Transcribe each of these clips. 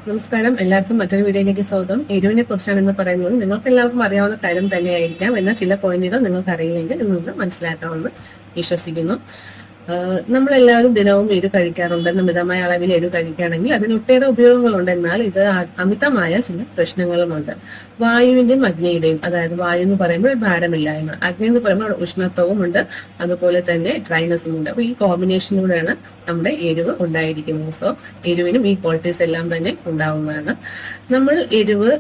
നമസ്കാരം, എല്ലാവർക്കും മറ്റൊരു വീഡിയോയിലേക്ക് സ്വാഗതം. എരിവിനെ കുറിച്ചാണ് ഇന്ന് പറയുന്നത്. നിങ്ങൾക്ക് എല്ലാവർക്കും അറിയാവുന്ന കാര്യം തന്നെയായിരിക്കാം, എന്നാൽ ചില പോയിന്റുകൾ നിങ്ങൾക്ക് അറിയില്ലെങ്കിൽ ഇന്ന് മനസ്സിലാക്കാമെന്ന് വിശ്വസിക്കുന്നു. നമ്മളെല്ലാവരും ദിനവും എരിവ് കഴിക്കാറുണ്ട്. മിതമായ അളവിൽ എരിവ് കഴിക്കുകയാണെങ്കിൽ അതിന് ഒട്ടേറെ ഉപയോഗങ്ങളുണ്ട്. എന്നാൽ ഇത് അമിതമായ ചില പ്രശ്നങ്ങളുമുണ്ട്. വായുവിന്റെയും അഗ്നിയുടെയും, അതായത് വായു എന്ന് പറയുമ്പോൾ ഭാരമില്ലായ്മ, അഗ്നി എന്ന് പറയുമ്പോൾ ഉഷ്ണത്വവും ഉണ്ട്, അതുപോലെ തന്നെ ഡ്രൈനസും ഉണ്ട്. അപ്പൊ ഈ കോമ്പിനേഷനിലൂടെയാണ് നമ്മുടെ എരിവ് ഉണ്ടായിരിക്കുന്നത്. സോ എരിവിനും ഈ ക്വാളിറ്റീസ് എല്ലാം തന്നെ ഉണ്ടാവുന്നതാണ്. നമ്മൾ എരിവ്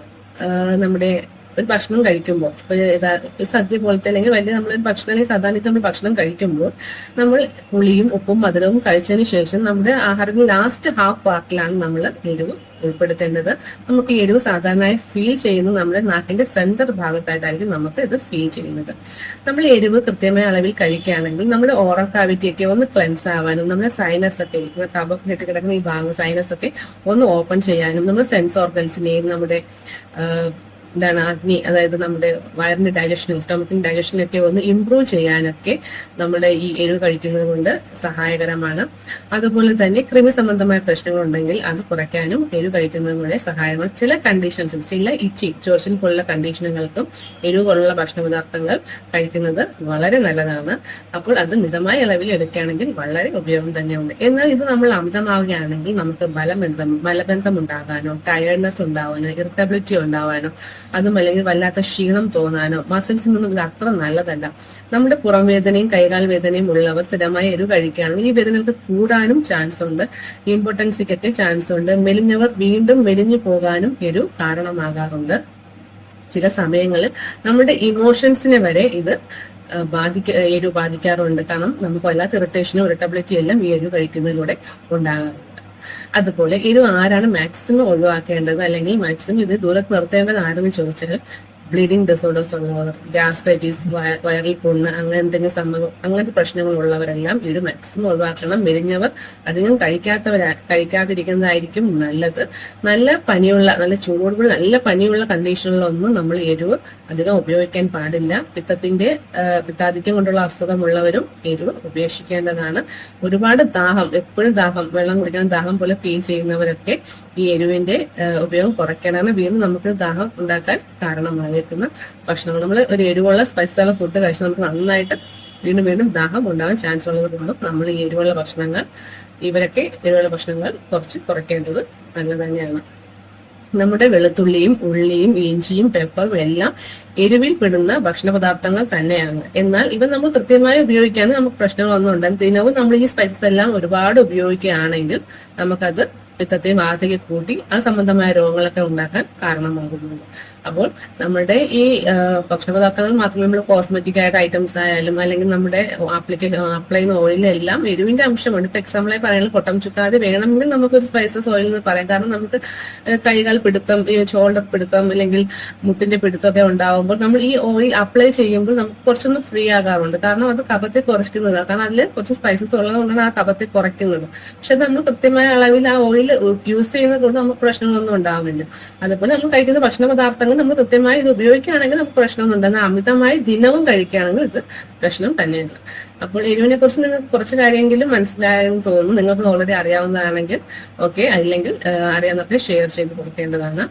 നമ്മുടെ ഒരു ഭക്ഷണം കഴിക്കുമ്പോൾ, ഒരു സദ്യ പോലത്തെ അല്ലെങ്കിൽ വലിയ നമ്മളൊരു ഭക്ഷണം അല്ലെങ്കിൽ സാധാരണ നമ്മൾ ഭക്ഷണം കഴിക്കുമ്പോൾ നമ്മൾ പുളിയും ഉപ്പും മധുരവും കഴിച്ചതിന് ശേഷം നമ്മുടെ ആഹാരത്തിന്റെ ലാസ്റ്റ് ഹാഫ് പാർട്ടിലാണ് നമ്മൾ എരിവ് ഉൾപ്പെടുത്തേണ്ടത്. നമുക്ക് എരിവ് സാധാരണയായി ഫീൽ ചെയ്യുന്നത് നമ്മുടെ നാട്ടിന്റെ സെന്റർ ഭാഗത്തായിട്ടായിരിക്കും നമുക്ക് ഇത് ഫീൽ ചെയ്യുന്നത്. നമ്മൾ എരിവ് കൃത്യമായ അളവിൽ കഴിക്കുകയാണെങ്കിൽ നമ്മുടെ ഓറൽ കാവിറ്റി ഒക്കെ ഒന്ന് ക്ലെൻസ് ആവാനും, നമ്മുടെ സൈനസ് ഒക്കെ കഫം കെട്ടി കിടക്കുന്ന ഈ ഭാഗം സൈനസ് ഒക്കെ ഒന്ന് ഓപ്പൺ ചെയ്യാനും, നമ്മുടെ സെൻസ് ഓർഗൻസിനെയും നമ്മുടെ അഗ്നി, അതായത് നമ്മുടെ വയറിന്റെ ഡൈജഷനും സ്റ്റൊമക്കിന്റെ ഡൈജഷനൊക്കെ ഒന്ന് ഇംപ്രൂവ് ചെയ്യാനൊക്കെ നമ്മുടെ ഈ എരിവ് കഴിക്കുന്നത് കൊണ്ട് സഹായകരമാണ്. അതുപോലെ തന്നെ കൃമി സംബന്ധമായ പ്രശ്നങ്ങൾ ഉണ്ടെങ്കിൽ അത് കുറയ്ക്കാനും എരിവ് കഴിക്കുന്നത് കൊണ്ട് സഹായകമാണ്. ചില കണ്ടീഷൻസിൽ, ചില ചൊറിച്ചിൽ പോലുള്ള കണ്ടീഷനുകൾക്കും എരിവ് പോലുള്ള ഭക്ഷണ പദാർത്ഥങ്ങൾ കഴിക്കുന്നത് വളരെ നല്ലതാണ്. അപ്പോൾ അത് മിതമായ അളവിൽ എടുക്കുകയാണെങ്കിൽ വളരെ ഉപയോഗം തന്നെയുണ്ട്. എന്നാൽ ഇത് നമ്മൾ അമിതമാവുകയാണെങ്കിൽ നമുക്ക് മലബന്ധം ഉണ്ടാകാനോ, ടയർഡ്നെസ് ഉണ്ടാവാനോ, ഇറിറ്റബിലിറ്റി ഉണ്ടാവാനോ, അതും അല്ലെങ്കിൽ വല്ലാത്ത ക്ഷീണം തോന്നാനോ, മസിൽസിൽ നിന്നും ഇത് അത്ര നല്ലതല്ല. നമ്മുടെ പുറം വേദനയും കൈകാൽ വേദനയും ഉള്ളവർ സ്ഥിരമായി എരിവ് കഴിക്കുകയാണെങ്കിൽ ഈ വേദനകൾക്ക് കൂടാനും ചാൻസ് ഉണ്ട്, ഇമ്പോർട്ടൻസിക്കൊക്കെ ചാൻസ് ഉണ്ട്. മെലിഞ്ഞവർ വീണ്ടും മെലിഞ്ഞു പോകാനും എരിവ് കാരണമാകാറുണ്ട്. ചില സമയങ്ങളിൽ നമ്മുടെ ഇമോഷൻസിനെ വരെ ഇത് എരിവ് ബാധിക്കാറുണ്ട്. കാരണം നമുക്ക് വല്ലാത്ത ഇറിറ്റേഷനും ഇറിറ്റബിലിറ്റി എല്ലാം ഈ എരിവ് കഴിക്കുന്നതിലൂടെ ഉണ്ടാകാറുണ്ട്. അതുപോലെ എരിവ് ആരാണ് മാക്സിമം ഒഴിവാക്കേണ്ടത്, അല്ലെങ്കിൽ മാക്സിമം ഇത് ദൂരത്ത് നിർത്തേണ്ടത് ആരെന്ന് ചോദിച്ചാൽ ബ്ലീഡിംഗ് ഡിസോർഡേഴ്സ് ഉള്ളവർ, ഗ്യാസ്ട്രൈറ്റിസ്, വയറിൽ പുണ്ണ്, അങ്ങനെ എന്തെങ്കിലും അങ്ങനത്തെ പ്രശ്നങ്ങൾ ഉള്ളവരെല്ലാം ഇത് മാക്സിമം ഒഴിവാക്കണം. മെലിഞ്ഞവർ അധികം കഴിക്കാതിരിക്കുന്നതായിരിക്കും നല്ലത്. നല്ല ചൂടോടുകൂടി നല്ല പനിയുള്ള കണ്ടീഷനിലൊന്നും നമ്മൾ എരിവ് അധികം ഉപയോഗിക്കാൻ പാടില്ല. പിത്താധിക്യം കൊണ്ടുള്ള അസുഖമുള്ളവരും എരിവ് ഉപേക്ഷിക്കേണ്ടതാണ്. ഒരുപാട് എപ്പോഴും വെള്ളം കുടിക്കാൻ ദാഹം പോലെ ഫീൽ ചെയ്യുന്നവരൊക്കെ ഈ എരിവിന്റെ ഉപയോഗം കുറയ്ക്കാനാണ് വീണ്ടും നമുക്ക് ദാഹം ഉണ്ടാക്കാൻ കാരണമാകുന്നത്. ഭക്ഷണങ്ങൾ നമ്മൾ ഒരു എരിവുള്ള സ്പൈസുള്ള ഫുഡ് കഴിച്ചാൽ നമുക്ക് നന്നായിട്ട് വീണ്ടും ദാഹം ഉണ്ടാകാൻ ചാൻസ് ഉള്ളത് കൊണ്ടും നമ്മൾ ഈ എരിവുള്ള ഭക്ഷണങ്ങൾ കുറച്ച് കുറയ്ക്കേണ്ടത് നല്ലത് തന്നെയാണ്. നമ്മുടെ വെളുത്തുള്ളിയും ഉള്ളിയും ഇഞ്ചിയും പെപ്പറും എല്ലാം എരിവിൽ പെടുന്ന ഭക്ഷണ പദാർത്ഥങ്ങൾ തന്നെയാണ്. എന്നാൽ ഇവ നമ്മൾ കൃത്യമായി ഉപയോഗിക്കുകയാണെങ്കിൽ നമുക്ക് പ്രശ്നങ്ങളൊന്നും ഉണ്ടാകും. ദിനവും നമ്മൾ ഈ സ്പൈസസ് എല്ലാം ഒരുപാട് ഉപയോഗിക്കുകയാണെങ്കിൽ നമുക്കത് പിത്തത്തെയും വാതയെ കൂട്ടി ആ സംബന്ധമായ രോഗങ്ങളൊക്കെ ഉണ്ടാക്കാൻ കാരണമാകുന്നുണ്ട്. അപ്പോൾ നമ്മുടെ ഈ ഭക്ഷണപദാർത്ഥങ്ങൾ മാത്രമല്ല, നമ്മൾ കോസ്മെറ്റിക് ആയിട്ട് ഐറ്റംസ് ആയാലും അല്ലെങ്കിൽ നമ്മുടെ അപ്ലൈ ചെയ്യുന്ന ഓയിലെല്ലാം എരിവിന്റെ അംശമുണ്ട്. ഇപ്പൊ എക്സാമ്പിളായി പറയുന്നത് കൊട്ടം ചുക്കാതെ വേണമെങ്കിൽ നമുക്കൊരു സ്പൈസസ് ഓയിൽ എന്ന് പറയാം. കാരണം നമുക്ക് കൈകാൽ പിടുത്തം, ഷോൾഡർ പിടുത്തം അല്ലെങ്കിൽ മുട്ടിന്റെ പിടുത്തം ഒക്കെ ഉണ്ടാവുമ്പോൾ നമ്മൾ ഈ ഓയിൽ അപ്ലൈ ചെയ്യുമ്പോൾ നമുക്ക് കുറച്ചൊന്ന് ഫ്രീ ആകാറുണ്ട്. കാരണം അത് കഫത്തെ കുറയ്ക്കുന്നതാണ്. കാരണം അതിൽ കുറച്ച് സ്പൈസസ് ഉള്ളത് കൊണ്ടാണ് ആ കഫത്തെ കുറയ്ക്കുന്നത്. പക്ഷെ നമ്മൾ കൃത്യമായ അളവിൽ ആ ഓയിൽ യൂസ് ചെയ്യുന്നത് കൊണ്ട് നമുക്ക് പ്രശ്നങ്ങളൊന്നും ഉണ്ടാവുന്നില്ല. അതുപോലെ നമ്മൾ കഴിക്കുന്ന ഭക്ഷണ പദാർത്ഥങ്ങൾ നമ്മൾ കൃത്യമായി ഇത് ഉപയോഗിക്കുകയാണെങ്കിൽ നമുക്ക് പ്രശ്നമൊന്നും ഉണ്ടാകുന്ന, അമിതമായി ദിനവും കഴിക്കുകയാണെങ്കിൽ ഇത് പ്രശ്നം തന്നെയാണ്. അപ്പോൾ എരിവിനെ കുറിച്ച് നിങ്ങൾക്ക് കുറച്ച് കാര്യമെങ്കിലും മനസ്സിലായെന്ന് തോന്നുന്നു. നിങ്ങൾക്ക് ഓൾറെഡി അറിയാവുന്നതാണെങ്കിൽ ഓക്കെ, അല്ലെങ്കിൽ അറിയാവുന്നതൊക്കെ ഷെയർ ചെയ്ത് കൊടുക്കേണ്ടതാണ്.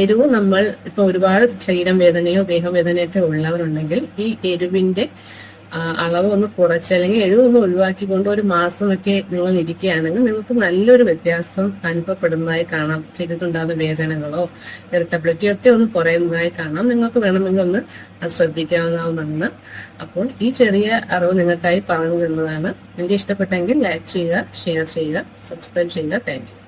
എരിവ് നമ്മൾ ഇപ്പൊ ഒരുപാട് ശരീരം വേദനയോ ദേഹവേദനയോ ഒക്കെ ഉള്ളവരുണ്ടെങ്കിൽ ഈ എരിവിന്റെ അളവ് ഒന്ന് കുറച്ച് അല്ലെങ്കിൽ എരിവ് ഒന്ന് ഒഴിവാക്കിക്കൊണ്ട് ഒരു മാസമൊക്കെ നിങ്ങൾ ഇരിക്കുകയാണെങ്കിൽ നിങ്ങൾക്ക് നല്ലൊരു വ്യത്യാസം അനുഭവപ്പെടുന്നതായി കാണാം. ശരീരത്തിലുണ്ടാകുന്ന വേദനകളോ ഇറിറ്റബിലിറ്റിയോ ഒക്കെ ഒന്ന് കുറയുന്നതായി കാണാം. നിങ്ങൾക്ക് വേണമെങ്കിൽ ഒന്ന് അത് ശ്രദ്ധിക്കാവുന്നതാണ്. അപ്പോൾ ഈ ചെറിയ അറിവ് നിങ്ങൾക്കായി പറഞ്ഞു തന്നതാണ്. എനിക്ക് ഇഷ്ടപ്പെട്ടെങ്കിൽ ലൈക്ക് ചെയ്യുക, ഷെയർ ചെയ്യുക, സബ്സ്ക്രൈബ് ചെയ്യുക. Thank you.